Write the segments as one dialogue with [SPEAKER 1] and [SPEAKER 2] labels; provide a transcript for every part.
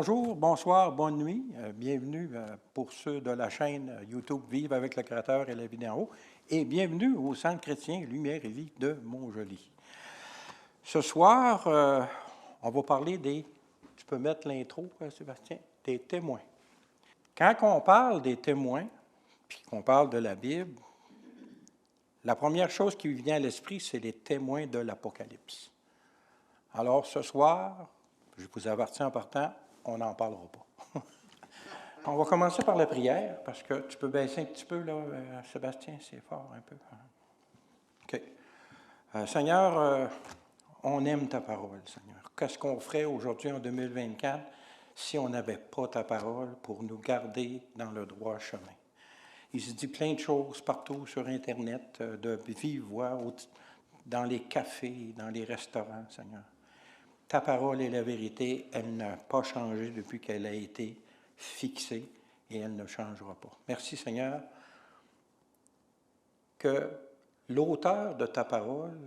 [SPEAKER 1] Bonjour, bonsoir, bonne nuit. Bienvenue pour ceux de la chaîne YouTube Vive avec le Créateur et la vie d'en haut. Et bienvenue au Centre chrétien Lumière et Vie de Montjoly. Ce soir, on va parler des... Tu peux mettre l'intro, Sébastien? Des témoins. Quand on parle des témoins, puis qu'on parle de la Bible, la première chose qui vient à l'esprit, c'est les témoins de l'Apocalypse. Alors, ce soir, je vous avertis en partant, on n'en parlera pas. On va commencer par la prière, parce que tu peux baisser un petit peu, là, Sébastien, c'est fort un peu. OK. Seigneur, on aime ta parole, Seigneur. Qu'est-ce qu'on ferait aujourd'hui en 2024 si on n'avait pas ta parole pour nous garder dans le droit chemin? Il se dit plein de choses partout sur Internet, de vive voix, dans les cafés, dans les restaurants, Seigneur. Ta parole est la vérité, elle n'a pas changé depuis qu'elle a été fixée et elle ne changera pas. Merci Seigneur que l'auteur de ta parole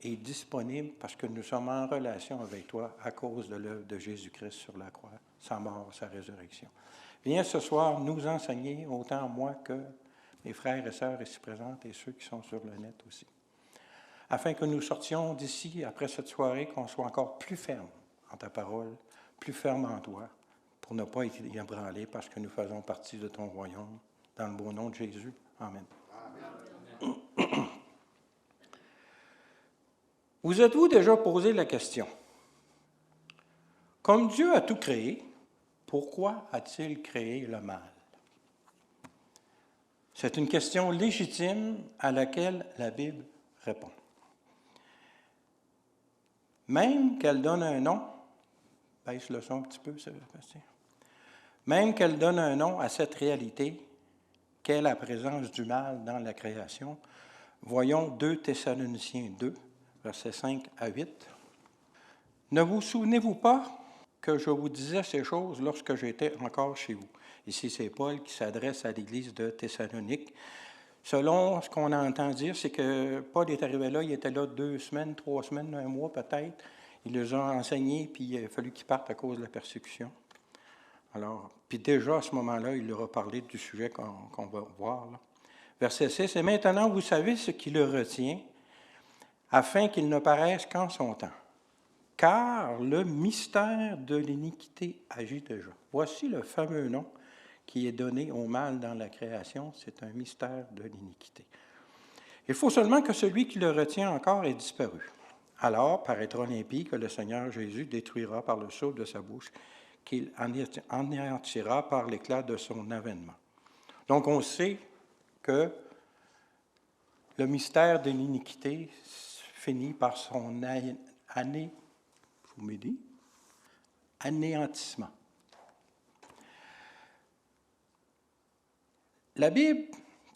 [SPEAKER 1] est disponible parce que nous sommes en relation avec toi à cause de l'œuvre de Jésus-Christ sur la croix, sa mort, sa résurrection. Viens ce soir nous enseigner, autant moi que mes frères et sœurs ici présents et ceux qui sont sur le net aussi, afin que nous sortions d'ici, après cette soirée, qu'on soit encore plus ferme en ta parole, plus ferme en toi, pour ne pas être ébranlés parce que nous faisons partie de ton royaume. Dans le beau nom de Jésus. Amen. Amen. Vous êtes-vous déjà posé la question? Comme Dieu a tout créé, pourquoi a-t-il créé le mal? C'est une question légitime à laquelle la Bible répond. Même qu'elle donne un nom, baisse le son un petit peu, Sébastien. Même qu'elle donne un nom à cette réalité qu'est la présence du mal dans la création, voyons 2 Thessaloniciens 2, versets 5 à 8. Ne vous souvenez-vous pas que je vous disais ces choses lorsque j'étais encore chez vous? Ici, c'est Paul qui s'adresse à l'église de Thessalonique. Selon ce qu'on entend dire, c'est que Paul est arrivé là, il était là 2 semaines, 3 semaines, 1 mois peut-être. Il les a enseignés, puis il a fallu qu'ils partent à cause de la persécution. Alors, puis déjà à ce moment-là, il leur a parlé du sujet qu'on va voir. Là. Verset 6, « Et maintenant, vous savez ce qui le retient, afin qu'il ne paraisse qu'en son temps. Car le mystère de l'iniquité agit déjà. » Voici le fameux nom qui est donné au mal dans la création, c'est un mystère de l'iniquité. Il faut seulement que celui qui le retient encore ait disparu. Alors paraîtra l'impie que le Seigneur Jésus détruira par le souffle de sa bouche, qu'il anéantira par l'éclat de son avènement. Donc on sait que le mystère de l'iniquité finit par son anéantissement. La Bible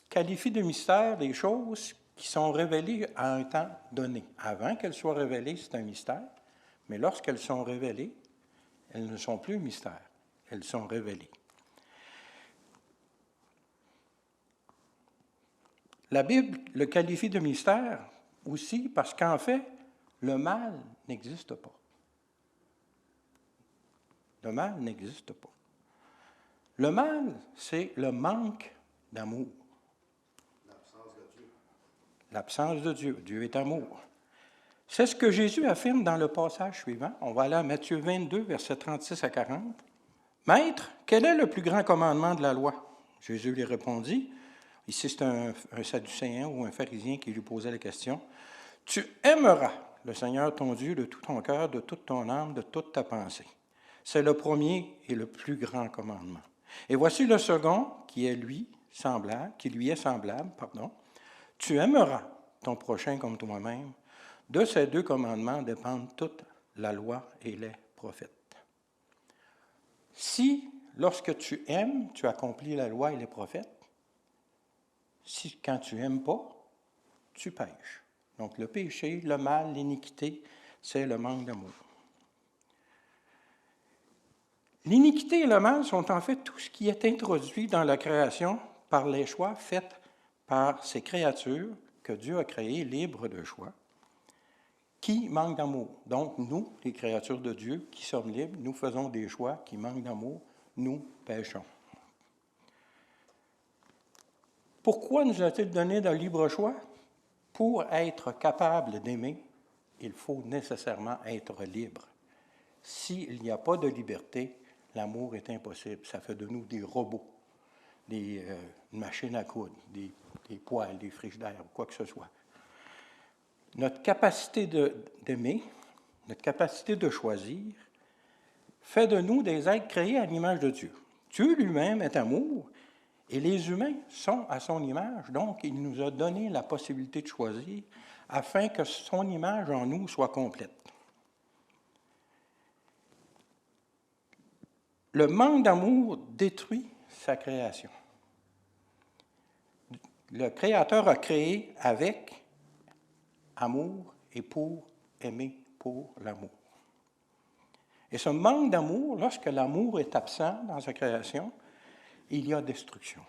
[SPEAKER 1] qualifie de mystère des choses qui sont révélées à un temps donné. Avant qu'elles soient révélées, c'est un mystère, mais lorsqu'elles sont révélées, elles ne sont plus mystères, elles sont révélées. La Bible le qualifie de mystère aussi parce qu'en fait, le mal n'existe pas. Le mal n'existe pas. Le mal, c'est le manque d'amour.
[SPEAKER 2] L'absence de Dieu.
[SPEAKER 1] L'absence de Dieu. Dieu est amour. C'est ce que Jésus affirme dans le passage suivant. On va aller à Matthieu 22, versets 36 à 40. « Maître, quel est le plus grand commandement de la loi? » Jésus lui répondit. Ici, c'est un Sadducéen ou un pharisien qui lui posait la question. « Tu aimeras le Seigneur ton Dieu de tout ton cœur, de toute ton âme, de toute ta pensée. » C'est le premier et le plus grand commandement. Et voici le second qui lui est semblable. Tu aimeras ton prochain comme toi-même. De ces 2 commandements dépendent toute la loi et les prophètes. Si, lorsque tu aimes, tu accomplis la loi et les prophètes, si quand tu n'aimes pas, tu pêches. Donc le péché, le mal, l'iniquité, c'est le manque d'amour. L'iniquité et le mal sont en fait tout ce qui est introduit dans la création par les choix faits par ces créatures que Dieu a créées libres de choix, qui manque d'amour. Donc, nous, les créatures de Dieu, qui sommes libres, nous faisons des choix qui manquent d'amour, nous péchons. Pourquoi nous a-t-il donné de libre choix? Pour être capable d'aimer, il faut nécessairement être libre. S'il n'y a pas de liberté, l'amour est impossible. Ça fait de nous des robots, des machines à coudre, des poêles, des frigidaires, quoi que ce soit. Notre capacité d'aimer, notre capacité de choisir, fait de nous des êtres créés à l'image de Dieu. Dieu lui-même est amour, et les humains sont à son image, donc il nous a donné la possibilité de choisir afin que son image en nous soit complète. Le manque d'amour détruit sa création. Le Créateur a créé avec amour et pour aimer pour l'amour. Et ce manque d'amour, lorsque l'amour est absent dans sa création, il y a destruction.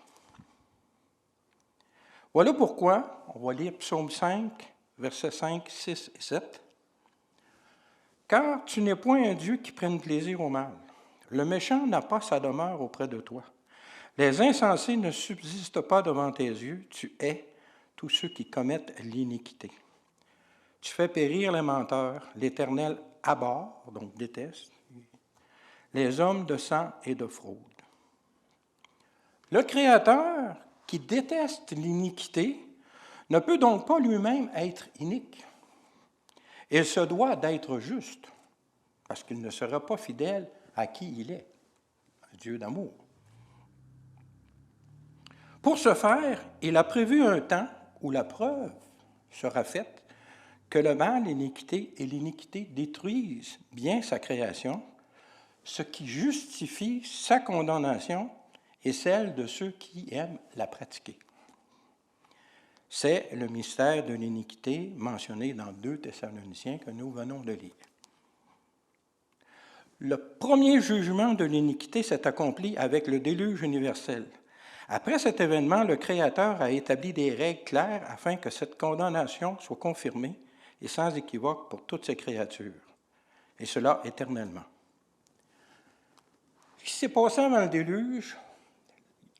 [SPEAKER 1] Voilà pourquoi, on va lire Psaume 5, versets 5, 6 et 7. « Car tu n'es point un Dieu qui prenne plaisir au mal. Le méchant n'a pas sa demeure auprès de toi. Les insensés ne subsistent pas devant tes yeux. Tu hais tous ceux qui commettent l'iniquité. Tu fais périr les menteurs. L'Éternel abhorre, donc déteste, les hommes de sang et de fraude. » Le Créateur, qui déteste l'iniquité, ne peut donc pas lui-même être inique. Il se doit d'être juste, parce qu'il ne sera pas fidèle à qui il est, un Dieu d'amour. Pour ce faire, il a prévu un temps où la preuve sera faite que le mal et l'iniquité détruisent bien sa création, ce qui justifie sa condamnation et celle de ceux qui aiment la pratiquer. C'est le mystère de l'iniquité mentionné dans 2 Thessaloniciens que nous venons de lire. Le premier jugement de l'iniquité s'est accompli avec le déluge universel. Après cet événement, le Créateur a établi des règles claires afin que cette condamnation soit confirmée et sans équivoque pour toutes ses créatures, et cela éternellement. Ce qui s'est passé avant le déluge,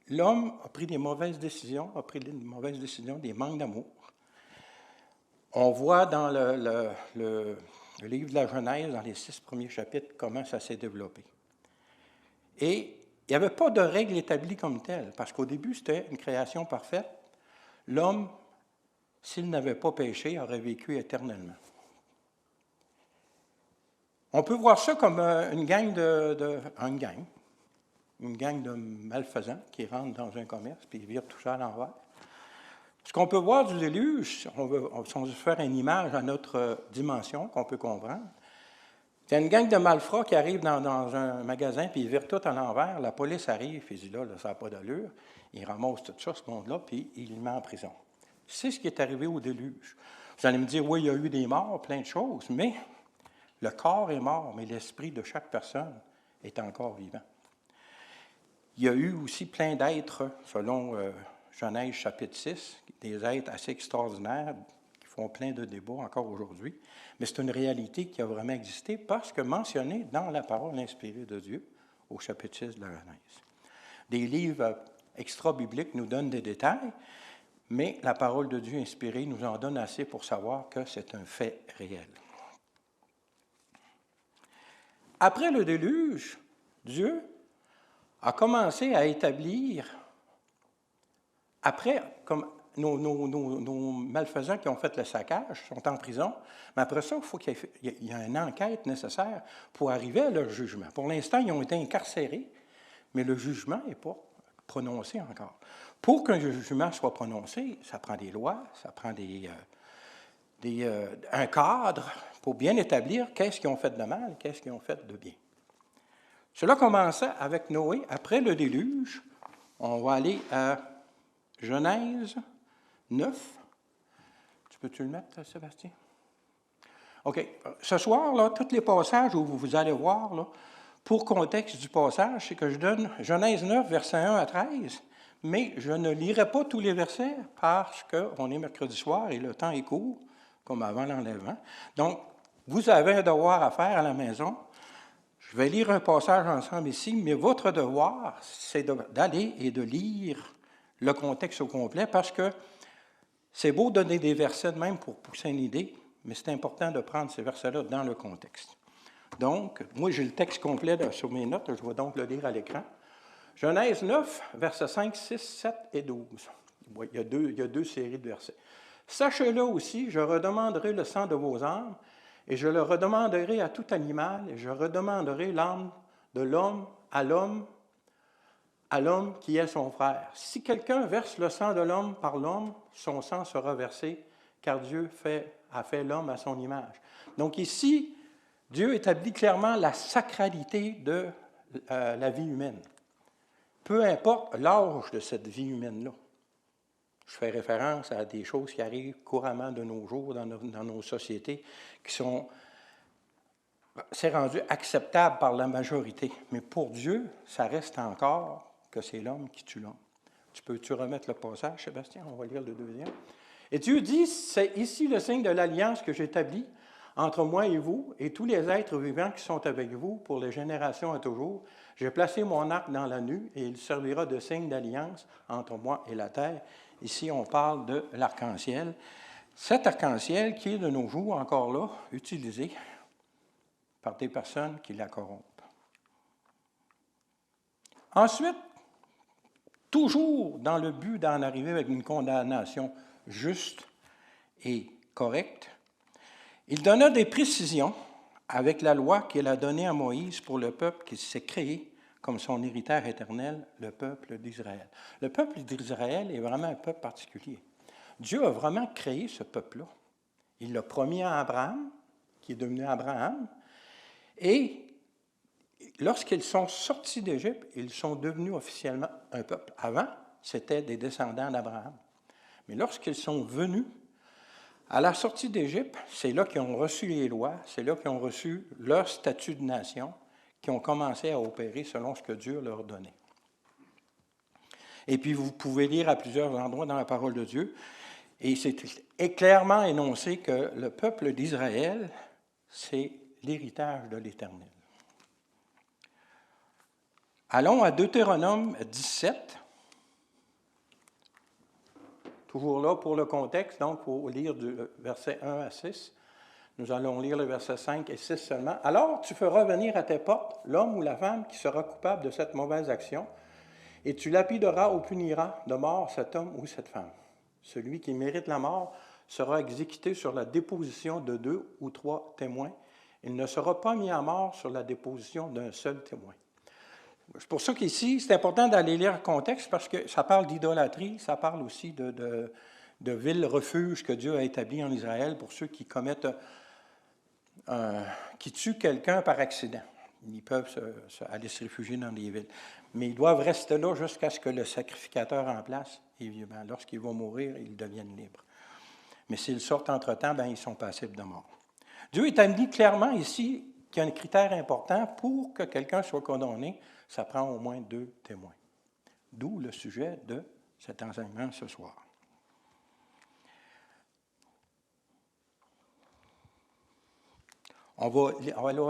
[SPEAKER 1] l'homme a pris des mauvaises décisions, des manques d'amour. On voit dans le livre de la Genèse, dans les 6 premiers chapitres, comment ça s'est développé. Et il n'y avait pas de règle établie comme telle, parce qu'au début, c'était une création parfaite. L'homme, s'il n'avait pas péché, aurait vécu éternellement. On peut voir ça comme une gang de malfaisants qui rentrent dans un commerce puis ils virent tout ça à l'envers. Ce qu'on peut voir du déluge, on veut faire une image à notre dimension qu'on peut comprendre. C'est une gang de malfrats qui arrive dans un magasin puis ils virent tout à l'envers. La police arrive et dit là, ça n'a pas d'allure. Ils ramassent tout ça, ce monde-là, puis ils le mettent en prison. C'est ce qui est arrivé au déluge. Vous allez me dire, oui, il y a eu des morts, plein de choses, mais le corps est mort, mais l'esprit de chaque personne est encore vivant. Il y a eu aussi plein d'êtres, selon Genèse chapitre 6, des êtres assez extraordinaires qui font plein de débats encore aujourd'hui, mais c'est une réalité qui a vraiment existé parce que mentionnée dans la parole inspirée de Dieu au chapitre 6 de la Genèse. Des livres extra-bibliques nous donnent des détails, mais la parole de Dieu inspirée nous en donne assez pour savoir que c'est un fait réel. Après le déluge, Dieu a commencé à établir, après, comme nos malfaisants qui ont fait le saccage sont en prison, mais après ça, il faut qu'il y ait une enquête nécessaire pour arriver à leur jugement. Pour l'instant, ils ont été incarcérés, mais le jugement n'est pas prononcé encore. Pour qu'un jugement soit prononcé, ça prend des lois, ça prend un cadre pour bien établir qu'est-ce qu'ils ont fait de mal, qu'est-ce qu'ils ont fait de bien. Cela commençait avec Noé. Après le déluge, on va aller à Genèse 9. Peux-tu le mettre, Sébastien? OK. Ce soir, là, tous les passages où vous allez voir, là, pour contexte du passage, c'est que je donne Genèse 9, versets 1 à 13, mais je ne lirai pas tous les versets parce qu'on est mercredi soir et le temps est court. comme avant l'enlèvement. Donc, vous avez un devoir à faire à la maison. Je vais lire un passage ensemble ici, mais votre devoir, c'est d'aller et de lire le contexte au complet, parce que c'est beau donner des versets de même pour pousser une idée, mais c'est important de prendre ces versets-là dans le contexte. Donc, moi, j'ai le texte complet sur mes notes, je vais donc le lire à l'écran. Genèse 9, versets 5, 6, 7 et 12. Il y a deux séries de versets. Sachez-le aussi, je redemanderai le sang de vos âmes, et je le redemanderai à tout animal, et je redemanderai l'âme de l'homme, à l'homme qui est son frère. Si quelqu'un verse le sang de l'homme par l'homme, son sang sera versé, car Dieu a fait l'homme à son image. Donc ici, Dieu établit clairement la sacralité de la vie humaine. Peu importe l'âge de cette vie humaine-là. Je fais référence à des choses qui arrivent couramment de nos jours dans nos sociétés, qui sont, c'est rendu acceptable par la majorité. Mais pour Dieu, ça reste encore que c'est l'homme qui tue l'homme. Tu remettre le passage, Sébastien? On va lire le deuxième. Et Dieu dit, c'est ici le signe de l'alliance que j'établis entre moi et vous, et tous les êtres vivants qui sont avec vous pour les générations à toujours. J'ai placé mon arc dans la nue, et il servira de signe d'alliance entre moi et la terre. Ici, on parle de l'arc-en-ciel. Cet arc-en-ciel qui est de nos jours encore là, utilisé par des personnes qui la corrompent. Ensuite, toujours dans le but d'en arriver avec une condamnation juste et correcte, il donna des précisions avec la loi qu'il a donnée à Moïse pour le peuple qui s'est créé comme son héritier éternel, le peuple d'Israël. Le peuple d'Israël est vraiment un peuple particulier. Dieu a vraiment créé ce peuple-là. Il l'a promis à Abraham, qui est devenu Abraham, et lorsqu'ils sont sortis d'Égypte, ils sont devenus officiellement un peuple. Avant, c'était des descendants d'Abraham. Mais lorsqu'ils sont venus, à la sortie d'Égypte, c'est là qu'ils ont reçu les lois, c'est là qu'ils ont reçu leur statut de nation, qui ont commencé à opérer selon ce que Dieu leur donnait. Et puis, vous pouvez lire à plusieurs endroits dans la parole de Dieu, et c'est clairement énoncé que le peuple d'Israël, c'est l'héritage de l'Éternel. Allons à Deutéronome 17. Toujours là pour le contexte, donc il faut lire du verset 1 à 6. Nous allons lire le verset 5 et 6 seulement. « Alors tu feras venir à tes portes l'homme ou la femme qui sera coupable de cette mauvaise action, et tu lapideras ou puniras de mort cet homme ou cette femme. Celui qui mérite la mort sera exécuté sur la déposition de 2 ou 3 témoins. Il ne sera pas mis à mort sur la déposition d'un seul témoin. » C'est pour ça qu'ici, c'est important d'aller lire le contexte, parce que ça parle d'idolâtrie, ça parle aussi de villes refuges que Dieu a établis en Israël pour ceux qui commettent, qui tuent quelqu'un par accident. Ils peuvent aller se réfugier dans des villes. Mais ils doivent rester là jusqu'à ce que le sacrificateur en place, évidemment, lorsqu'il va mourir, ils deviennent libres. Mais s'ils sortent entre-temps, ils sont passibles de mort. Dieu établit clairement ici qu'il y a un critère important pour que quelqu'un soit condamné, ça prend au moins 2 témoins. D'où le sujet de cet enseignement ce soir. On va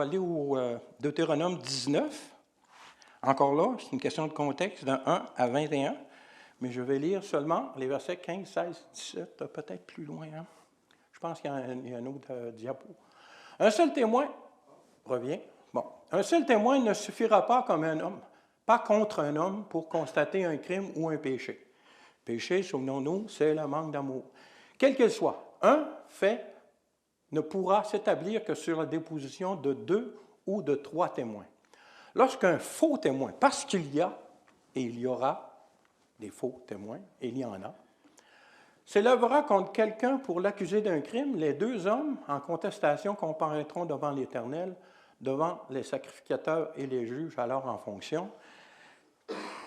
[SPEAKER 1] aller au Deutéronome 19. Encore là, c'est une question de contexte, de 1 à 21, mais je vais lire seulement les versets 15, 16, 17, peut-être plus loin. Hein? Je pense qu'il y a un autre diapo. Un seul témoin revient. Bon, un seul témoin ne suffira pas comme un homme, pas contre un homme pour constater un crime ou un péché. Péché, souvenons-nous, c'est le manque d'amour. Quel qu'il soit, un fait ne pourra s'établir que sur la déposition de 2 ou de 3 témoins. Lorsqu'un faux témoin, parce qu'il y a, et il y aura des faux témoins, et il y en a, s'élèvera contre quelqu'un pour l'accuser d'un crime, les 2 hommes en contestation comparaîtront devant l'Éternel, devant les sacrificateurs et les juges alors en fonction.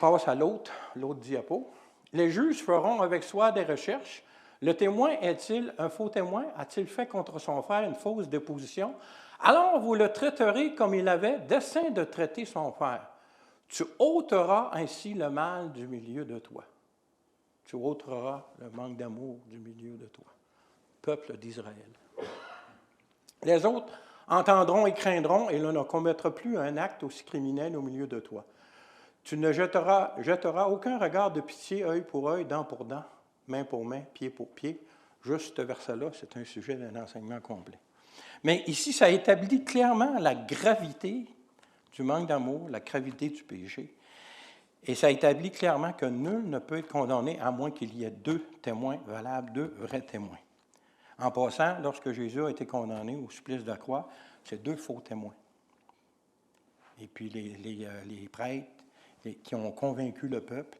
[SPEAKER 1] Passe à l'autre diapo. Les juges feront avec soi des recherches. Le témoin est-il un faux témoin? A-t-il fait contre son frère une fausse déposition? Alors vous le traiterez comme il avait dessein de traiter son frère. Tu ôteras ainsi le mal du milieu de toi. Tu ôteras le manque d'amour du milieu de toi. peuple d'Israël. Les autres entendront et craindront, et l'on ne commettra plus un acte aussi criminel au milieu de toi. Tu ne jetteras aucun regard de pitié, œil pour œil, dent pour dent, main pour main, pied pour pied. Juste ce verset-là, c'est un sujet d'un enseignement complet. Mais ici, ça établit clairement la gravité du manque d'amour, la gravité du péché. Et ça établit clairement que nul ne peut être condamné à moins qu'il y ait deux témoins valables, deux vrais témoins. En passant, lorsque Jésus a été condamné au supplice de la croix, c'est deux faux témoins. Et puis les prêtres qui ont convaincu le peuple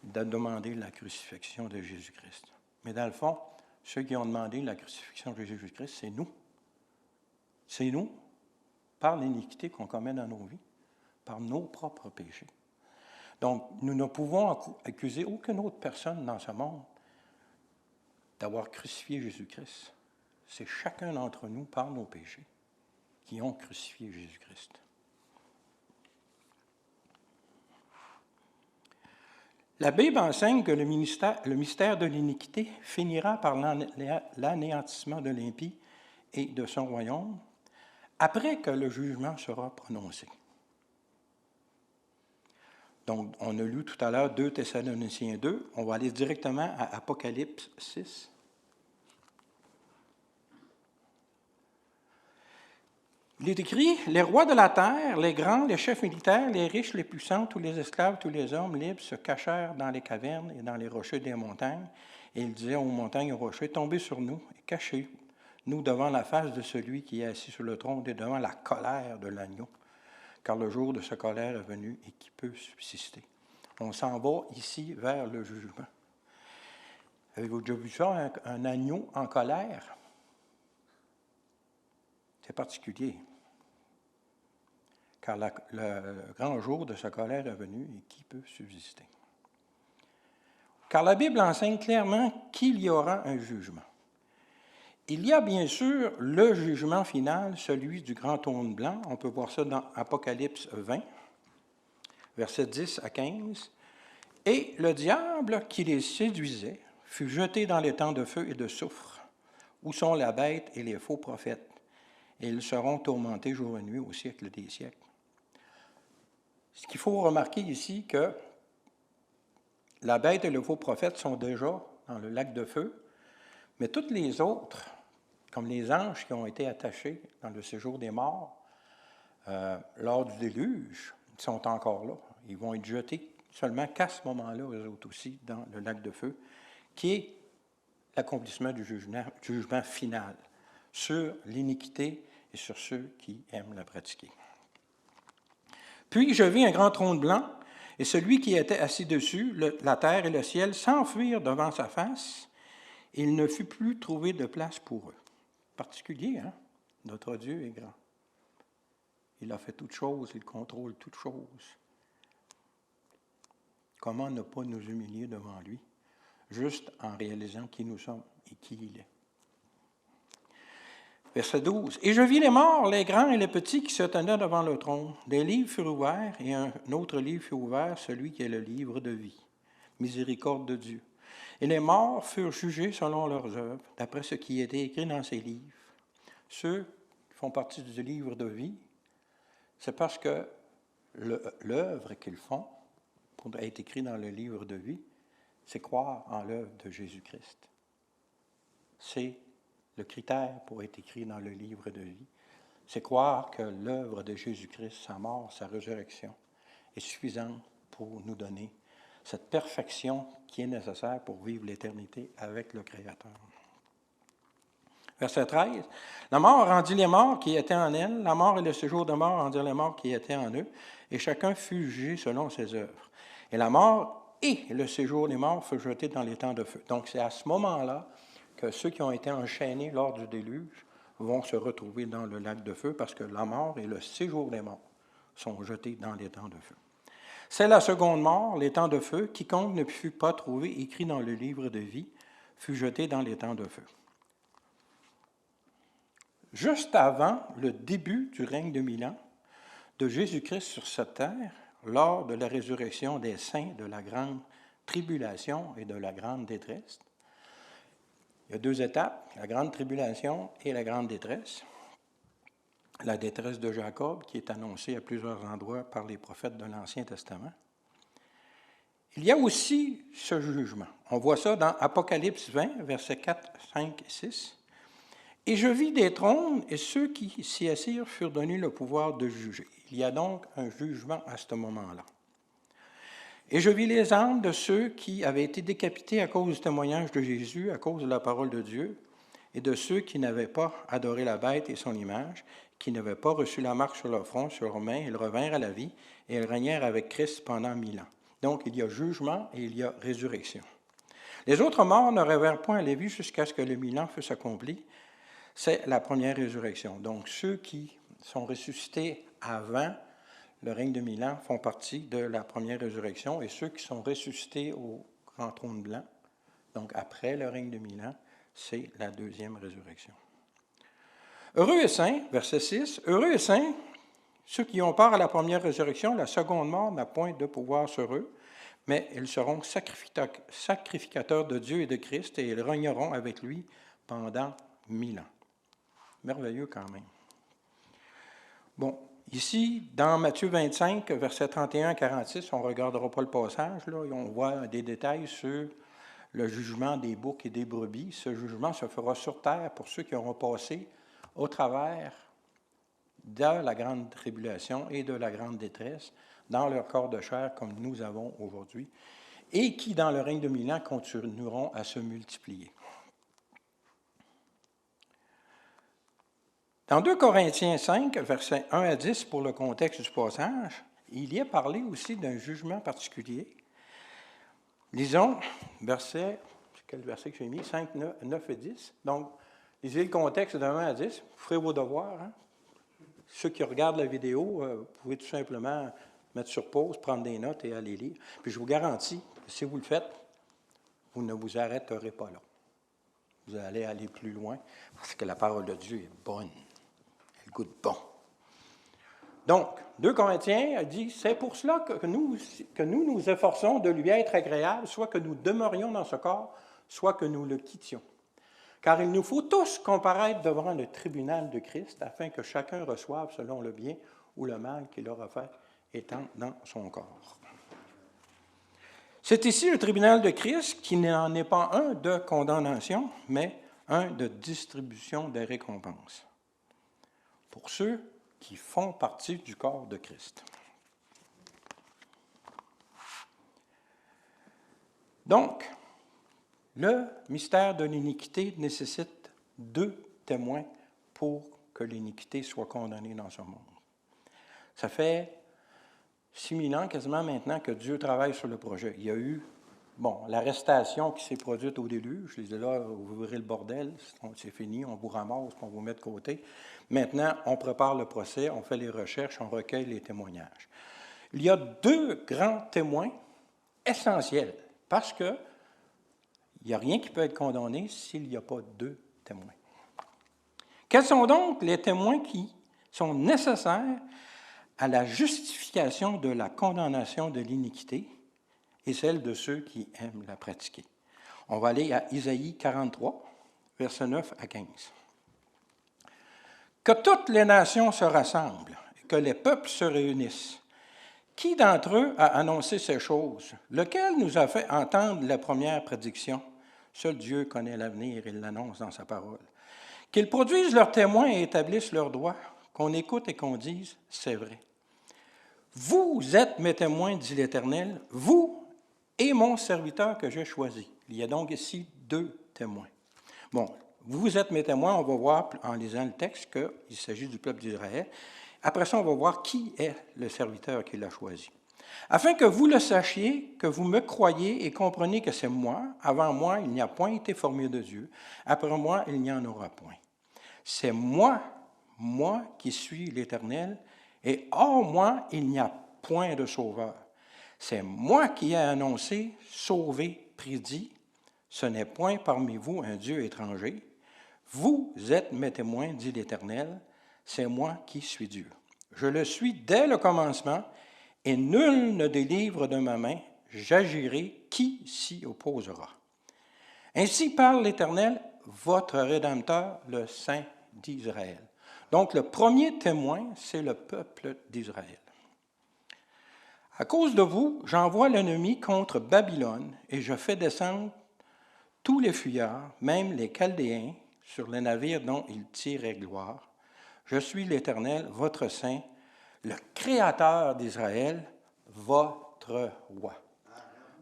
[SPEAKER 1] de demander la crucifixion de Jésus-Christ. Mais dans le fond, ceux qui ont demandé la crucifixion de Jésus-Christ, c'est nous. C'est nous, par l'iniquité qu'on commet dans nos vies, par nos propres péchés. Donc, nous ne pouvons accuser aucune autre personne dans ce monde d'avoir crucifié Jésus-Christ. C'est chacun d'entre nous, par nos péchés, qui ont crucifié Jésus-Christ. La Bible enseigne que le mystère de l'iniquité finira par l'anéantissement de l'impie et de son royaume après que le jugement sera prononcé. Donc, on a lu tout à l'heure 2 Thessaloniciens 2. On va aller directement à Apocalypse 6. Il est écrit, « Les rois de la terre, les grands, les chefs militaires, les riches, les puissants, tous les esclaves, tous les hommes libres se cachèrent dans les cavernes et dans les rochers des montagnes. Et ils disaient aux montagnes et aux rochers, tombez sur nous et cachez-nous devant la face de celui qui est assis sur le trône et devant la colère de l'agneau. Car le jour de sa colère est venu et qui peut subsister. » On s'en va ici vers le jugement. Avez-vous déjà vu ça, un agneau en colère? C'est particulier. Car le grand jour de sa colère est venu et qui peut subsister? Car la Bible enseigne clairement qu'il y aura un jugement. Il y a bien sûr le jugement final, celui du grand trône blanc. On peut voir ça dans Apocalypse 20, versets 10 à 15. « Et le diable qui les séduisait fut jeté dans les temps de feu et de soufre, où sont la bête et les faux prophètes, et ils seront tourmentés jour et nuit au siècle des siècles. » Ce qu'il faut remarquer ici, que la bête et le faux prophète sont déjà dans le lac de feu, mais toutes les autres, comme les anges qui ont été attachés dans le séjour des morts, lors du déluge, ils sont encore là. Ils vont être jetés seulement qu'à ce moment-là, eux autres aussi, dans le lac de feu, qui est l'accomplissement du jugement final sur l'iniquité et sur ceux qui aiment la pratiquer. Puis je vis un grand trône blanc, et celui qui était assis dessus, la terre et le ciel, s'enfuirent devant sa face, et il ne fut plus trouvé de place pour eux. Particulier, hein? Notre Dieu est grand. Il a fait toutes choses, il contrôle toutes choses. Comment ne pas nous humilier devant lui, juste en réalisant qui nous sommes et qui il est. Verset 12. « Et je vis les morts, les grands et les petits, qui se tenaient devant le trône. Des livres furent ouverts, et un autre livre fut ouvert, celui qui est le livre de vie. Miséricorde de Dieu. Et les morts furent jugés selon leurs œuvres, d'après ce qui était écrit dans ces livres. Ceux qui font partie du livre de vie, c'est parce que l'œuvre qu'ils font, pour être écrit dans le livre de vie, c'est croire en l'œuvre de Jésus-Christ. C'est le critère pour être écrit dans le livre de vie. C'est croire que l'œuvre de Jésus-Christ, sa mort, sa résurrection, est suffisante pour nous donner cette perfection qui est nécessaire pour vivre l'éternité avec le Créateur. Verset 13. « La mort rendit les morts qui étaient en elle, la mort et le séjour de mort rendirent les morts qui étaient en eux, et chacun fut jugé selon ses œuvres. Et la mort et le séjour des morts furent jetés dans les temps de feu. » Donc c'est à ce moment-là que ceux qui ont été enchaînés lors du déluge vont se retrouver dans le lac de feu, parce que la mort et le séjour des morts sont jetés dans les temps de feu. C'est la seconde mort, les temps de feu. Quiconque ne fut pas trouvé écrit dans le livre de vie fut jeté dans les temps de feu. Juste avant le début du règne de 1000 ans de Jésus-Christ sur cette terre, lors de la résurrection des saints de la grande tribulation et de la grande détresse, Il y a 2 étapes, la grande tribulation et la grande détresse. La détresse de Jacob, qui est annoncée à plusieurs endroits par les prophètes de l'Ancien Testament. Il y a aussi ce jugement. On voit ça dans Apocalypse 20, versets 4, 5 et 6. « Et je vis des trônes, et ceux qui s'y assirent furent donnés le pouvoir de juger. » Il y a donc un jugement à ce moment-là. « Et je vis les âmes de ceux qui avaient été décapités à cause du témoignage de Jésus, à cause de la parole de Dieu, et de ceux qui n'avaient pas adoré la bête et son image, qui n'avaient pas reçu la marque sur leur front, sur leurs mains. Ils revinrent à la vie, et ils régnèrent avec Christ pendant 1000 ans. » Donc, il y a jugement et il y a résurrection. Les autres morts ne revinrent point à la vie jusqu'à ce que le 1000 ans fût accompli. C'est la première résurrection. Donc, ceux qui sont ressuscités avant le règne de 1000 ans font partie de la première résurrection, et ceux qui sont ressuscités au grand trône blanc, donc après le règne de 1000 ans, c'est la deuxième résurrection. Heureux et saints, verset 6, « Heureux et saints, ceux qui ont part à la première résurrection, la seconde mort n'a point de pouvoir sur eux, mais ils seront sacrificateurs de Dieu et de Christ, et ils régneront avec lui pendant 1000 ans. » Merveilleux quand même. Bon, ici, dans Matthieu 25, versets 31 à 46, on ne regardera pas le passage, là, on voit des détails sur le jugement des boucs et des brebis. Ce jugement se fera sur terre pour ceux qui auront passé au travers de la grande tribulation et de la grande détresse dans leur corps de chair comme nous avons aujourd'hui, et qui, dans le règne de 1000 ans, continueront à se multiplier. Dans 2 Corinthiens 5, versets 1 à 10, pour le contexte du passage, il y est parlé aussi d'un jugement particulier. Lisons c'est quel verset que j'ai mis? 5, 9 et 10. Donc, lisez le contexte de 1 à 10, vous ferez vos devoirs. Hein? Ceux qui regardent la vidéo, vous pouvez tout simplement mettre sur pause, prendre des notes et aller lire. Puis je vous garantis, si vous le faites, vous ne vous arrêterez pas là. Vous allez aller plus loin, parce que la parole de Dieu est bonne. Elle goûte bon. Donc, 2 Corinthiens dit, c'est pour cela que nous nous efforçons de lui être agréables, soit que nous demeurions dans ce corps, soit que nous le quittions. Car il nous faut tous comparaître devant le tribunal de Christ, afin que chacun reçoive selon le bien ou le mal qu'il aura fait étant dans son corps. C'est ici le tribunal de Christ qui n'en est pas un de condamnation, mais un de distribution des récompenses pour ceux qui font partie du corps de Christ. Donc, le mystère de l'iniquité nécessite 2 témoins pour que l'iniquité soit condamnée dans ce monde. Ça fait 6000 ans quasiment maintenant que Dieu travaille sur le projet. Il y a eu, l'arrestation qui s'est produite au déluge. Je disais là, vous verrez le bordel, c'est fini, on vous ramasse, on vous met de côté. Maintenant, on prépare le procès, on fait les recherches, on recueille les témoignages. Il y a 2 grands témoins essentiels, parce que il n'y a rien qui peut être condamné s'il n'y a pas 2 témoins. Quels sont donc les témoins qui sont nécessaires à la justification de la condamnation de l'iniquité et celle de ceux qui aiment la pratiquer? On va aller à Isaïe 43, versets 9 à 15. « Que toutes les nations se rassemblent, que les peuples se réunissent. Qui d'entre eux a annoncé ces choses? Lequel nous a fait entendre la première prédiction? Seul Dieu connaît l'avenir, il l'annonce dans sa parole. Qu'ils produisent leurs témoins et établissent leurs droits, qu'on écoute et qu'on dise, c'est vrai. Vous êtes mes témoins, dit l'Éternel, vous et mon serviteur que j'ai choisi. » Il y a donc ici 2 témoins. Bon, vous êtes mes témoins, on va voir en lisant le texte qu'il s'agit du peuple d'Israël. Après ça, on va voir qui est le serviteur qui l'a choisi. Afin que vous le sachiez, que vous me croyez et compreniez que c'est moi, avant moi, il n'y a point été formé de Dieu, après moi, il n'y en aura point. C'est moi qui suis l'Éternel, et hors moi, il n'y a point de sauveur. C'est moi qui ai annoncé, sauvé, prédit. Ce n'est point parmi vous un Dieu étranger. Vous êtes mes témoins, dit l'Éternel, c'est moi qui suis Dieu. Je le suis dès le commencement, et nul ne délivre de ma main. J'agirai, qui s'y opposera? Ainsi parle l'Éternel, votre Rédempteur, le Saint d'Israël. Donc, le premier témoin, c'est le peuple d'Israël. À cause de vous, j'envoie l'ennemi contre Babylone et je fais descendre tous les fuyards, même les Chaldéens, sur les navires dont ils tiraient gloire. Je suis l'Éternel, votre Saint, le Créateur d'Israël, votre roi.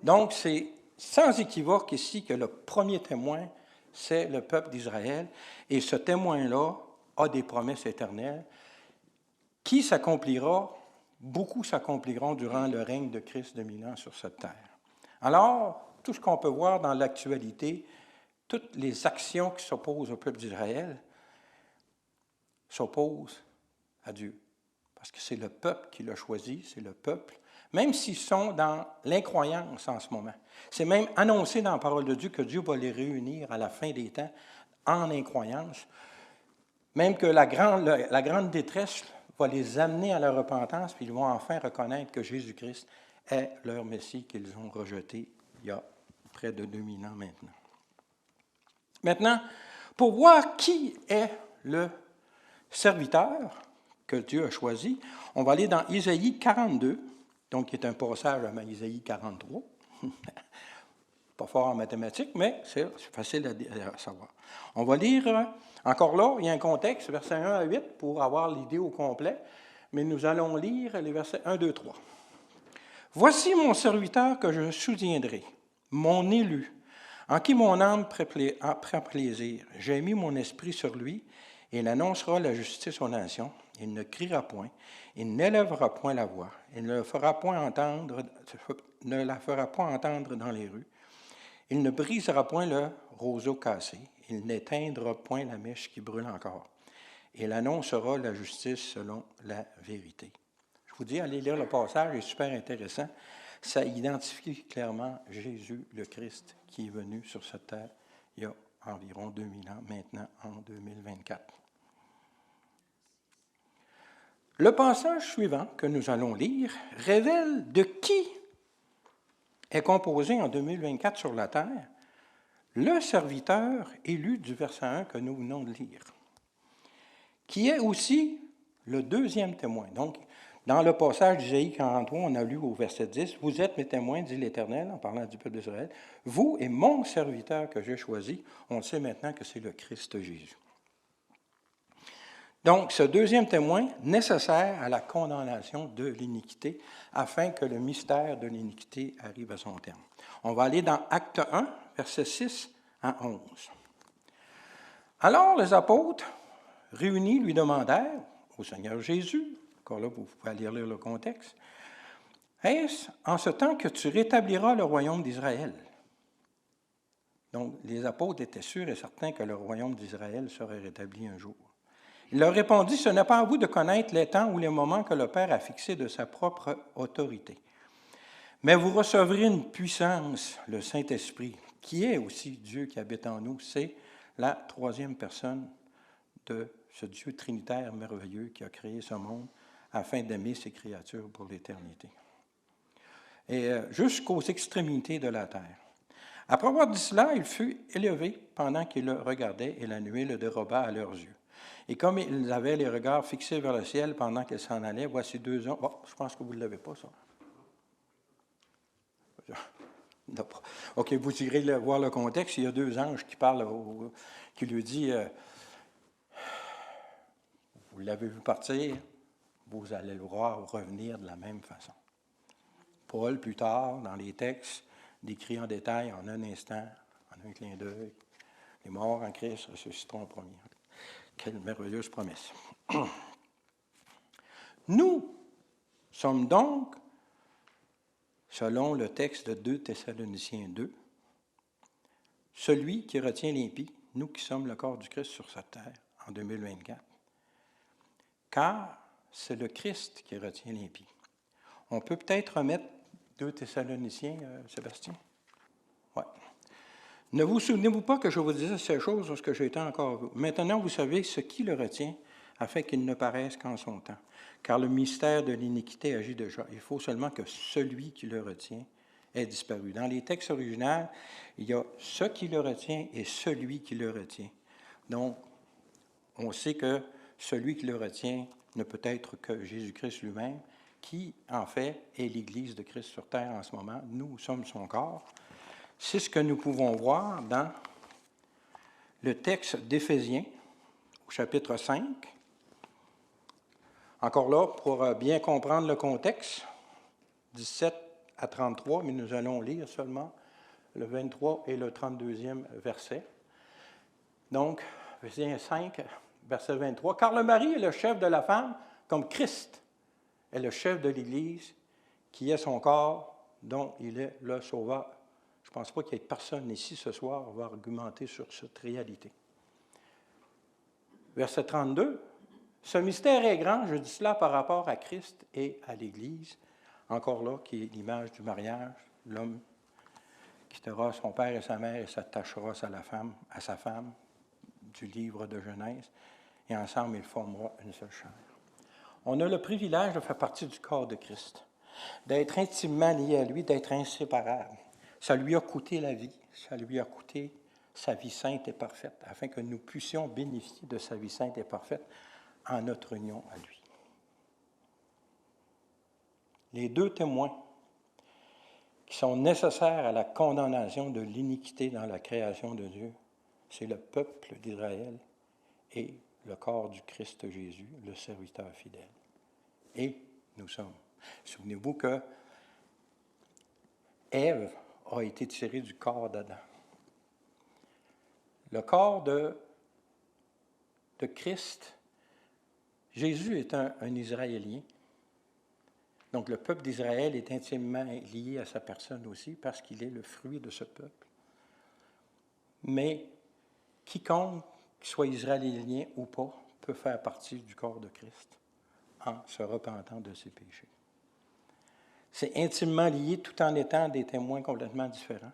[SPEAKER 1] Donc, c'est sans équivoque ici que le premier témoin, c'est le peuple d'Israël. Et ce témoin-là a des promesses éternelles qui s'accomplira, beaucoup s'accompliront durant le règne de Christ de 1000 ans sur cette terre. Alors, tout ce qu'on peut voir dans l'actualité, toutes les actions qui s'opposent au peuple d'Israël s'opposent à Dieu. Parce que c'est le peuple qui l'a choisi, c'est le peuple, même s'ils sont dans l'incroyance en ce moment. C'est même annoncé dans la parole de Dieu que Dieu va les réunir à la fin des temps en incroyance, même que la grande détresse va les amener à la repentance, puis ils vont enfin reconnaître que Jésus-Christ est leur Messie qu'ils ont rejeté il y a près de 2000 ans maintenant. Maintenant, pour voir qui est le serviteur que Dieu a choisi, on va aller dans Isaïe 42, donc qui est un passage à Isaïe 43. Pas fort en mathématiques, mais c'est facile à savoir. On va lire, encore là, il y a un contexte, versets 1 à 8, pour avoir l'idée au complet, mais nous allons lire les versets 1, 2, 3. « Voici mon serviteur que je soutiendrai, mon élu, en qui mon âme prend plaisir. J'ai mis mon esprit sur lui, et il annoncera la justice aux nations. Il ne criera point, il n'élèvera point la voix, il ne la fera point entendre dans les rues. Il ne brisera point le roseau cassé, il n'éteindra point la mèche qui brûle encore. Il annoncera la justice selon la vérité. » Je vous dis, allez lire le passage, il est super intéressant. Ça identifie clairement Jésus, le Christ, qui est venu sur cette terre il y a environ 2000 ans, maintenant en 2024. Le passage suivant que nous allons lire révèle de qui est composé en 2024 sur la terre le serviteur élu du verset 1 que nous venons de lire, qui est aussi le deuxième témoin. Donc, dans le passage d'Isaïe 43, on a lu au verset 10, « Vous êtes mes témoins, dit l'Éternel, en parlant du peuple d'Israël, vous et mon serviteur que j'ai choisi. » On sait maintenant que c'est le Christ Jésus. Donc, ce deuxième témoin, nécessaire à la condamnation de l'iniquité, afin que le mystère de l'iniquité arrive à son terme. On va aller dans Acte 1, versets 6 à 11. « Alors les apôtres, réunis, lui demandèrent au Seigneur Jésus, encore là, vous pouvez aller lire le contexte, « Est-ce en ce temps que tu rétabliras le royaume d'Israël? » Donc, les apôtres étaient sûrs et certains que le royaume d'Israël serait rétabli un jour. Il leur répondit, « Ce n'est pas à vous de connaître les temps ou les moments que le Père a fixés de sa propre autorité. Mais vous recevrez une puissance, le Saint-Esprit, qui est aussi Dieu qui habite en nous. C'est la troisième personne de ce Dieu trinitaire merveilleux qui a créé ce monde afin d'aimer ses créatures pour l'éternité. Et jusqu'aux extrémités de la terre. Après avoir dit cela, il fut élevé pendant qu'ils le regardaient et la nuée le déroba à leurs yeux. Et comme ils avaient les regards fixés vers le ciel pendant qu'ils s'en allaient, voici deux hommes. Bon, je pense que vous ne l'avez pas, ça. Non. OK, vous irez voir le contexte. Il y a deux anges qui parlent, qui lui disent vous l'avez vu partir, vous allez le voir revenir de la même façon. Paul, plus tard, dans les textes, décrit en détail, en un instant, en un clin d'œil, les morts en Christ ressusciteront en premier. Quelle merveilleuse promesse. Nous sommes donc, selon le texte de 2 Thessaloniciens 2, celui qui retient l'impie, nous qui sommes le corps du Christ sur cette terre en 2024. Car c'est le Christ qui retient l'impie. On peut peut-être remettre 2 Thessaloniciens, Sébastien? Oui. Ne vous souvenez-vous pas que je vous disais ces choses lorsque j'étais encore vous? Maintenant, vous savez ce qui le retient, afin qu'il ne paraisse qu'en son temps. Car le mystère de l'iniquité agit déjà. Il faut seulement que celui qui le retient ait disparu. Dans les textes originaux, il y a ce qui le retient et celui qui le retient. Donc, on sait que celui qui le retient ne peut être que Jésus-Christ lui-même, qui, en fait, est l'Église de Christ sur terre en ce moment. Nous sommes son corps. C'est ce que nous pouvons voir dans le texte d'Éphésiens, au chapitre 5. Encore là, pour bien comprendre le contexte, 17 à 33, mais nous allons lire seulement le 23 et le 32e verset. Donc, Éphésiens 5, verset 23. « Car le mari est le chef de la femme, comme Christ est le chef de l'Église, qui est son corps, dont il est le sauveur. » Je ne pense pas qu'il y ait personne ici ce soir qui va argumenter sur cette réalité. Verset 32. « Ce mystère est grand, je dis cela par rapport à Christ et à l'Église. » Encore là, qui est l'image du mariage, l'homme quittera son père et sa mère et s'attachera à sa femme, du livre de Genèse, et ensemble, ils formeront une seule chair. On a le privilège de faire partie du corps de Christ, d'être intimement lié à lui, d'être inséparable. Ça lui a coûté la vie, ça lui a coûté sa vie sainte et parfaite, afin que nous puissions bénéficier de sa vie sainte et parfaite en notre union à lui. Les deux témoins qui sont nécessaires à la condamnation de l'iniquité dans la création de Dieu, c'est le peuple d'Israël et le corps du Christ Jésus, le serviteur fidèle. Et nous sommes. Souvenez-vous que Ève a été tirée du corps d'Adam. Le corps de Christ, Jésus est un Israélien. Donc le peuple d'Israël est intimement lié à sa personne aussi parce qu'il est le fruit de ce peuple. Mais quiconque, qu'il soit israélien ou pas, peut faire partie du corps de Christ en se repentant de ses péchés. C'est intimement lié tout en étant des témoins complètement différents,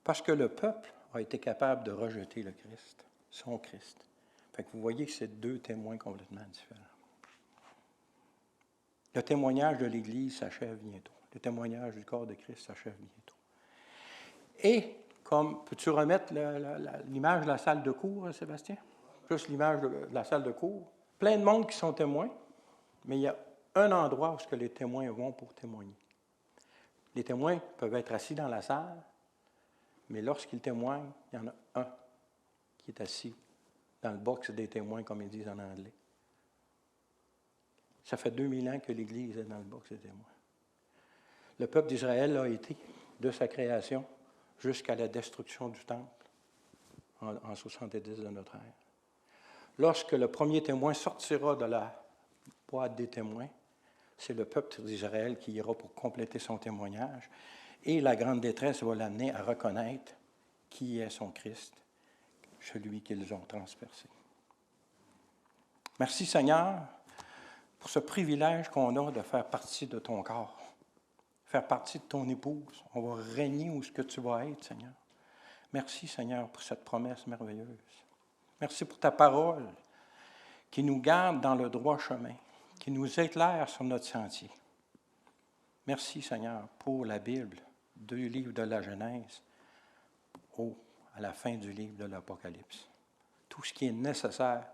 [SPEAKER 1] parce que le peuple a été capable de rejeter le Christ, son Christ. Fait que vous voyez que c'est deux témoins complètement différents. Le témoignage de l'Église s'achève bientôt. Le témoignage du corps de Christ s'achève bientôt. Et, comme, peux-tu remettre l'image de la salle de cours, Sébastien? Juste l'image de la salle de cours. Plein de monde qui sont témoins, mais il y a un endroit où les témoins vont pour témoigner. Les témoins peuvent être assis dans la salle, mais lorsqu'ils témoignent, il y en a un qui est assis dans le box des témoins, comme ils disent en anglais. Ça fait 2000 ans que l'Église est dans le box des témoins. Le peuple d'Israël a été, de sa création, jusqu'à la destruction du temple, en 70 de notre ère. Lorsque le premier témoin sortira de la boîte des témoins, c'est le peuple d'Israël qui ira pour compléter son témoignage, et la grande détresse va l'amener à reconnaître qui est son Christ, celui qu'ils ont transpercé. Merci Seigneur pour ce privilège qu'on a de faire partie de ton corps, faire partie de ton épouse. On va régner où ce que tu vas être, Seigneur. Merci, Seigneur, pour cette promesse merveilleuse. Merci pour ta parole qui nous garde dans le droit chemin, qui nous éclaire sur notre sentier. Merci, Seigneur, pour la Bible, du livre de la Genèse à la fin du livre de l'Apocalypse. Tout ce qui est nécessaire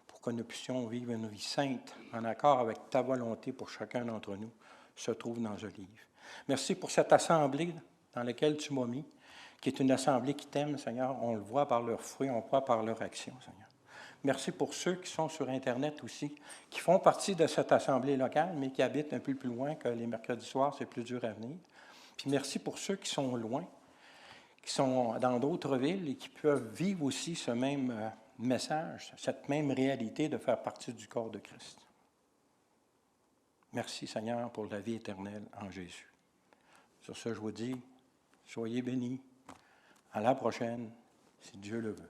[SPEAKER 1] pour que nous puissions vivre une vie sainte, en accord avec ta volonté pour chacun d'entre nous, se trouve dans ce livre. Merci pour cette assemblée dans laquelle tu m'as mis, qui est une assemblée qui t'aime, Seigneur. On le voit par leurs fruits, on le voit par leur action, Seigneur. Merci pour ceux qui sont sur Internet aussi, qui font partie de cette assemblée locale, mais qui habitent un peu plus loin que les mercredis soirs, c'est plus dur à venir. Puis merci pour ceux qui sont loin, qui sont dans d'autres villes et qui peuvent vivre aussi ce même message, cette même réalité de faire partie du corps de Christ. Merci, Seigneur, pour la vie éternelle en Jésus. Sur ce, je vous dis, soyez bénis. À la prochaine, si Dieu le veut.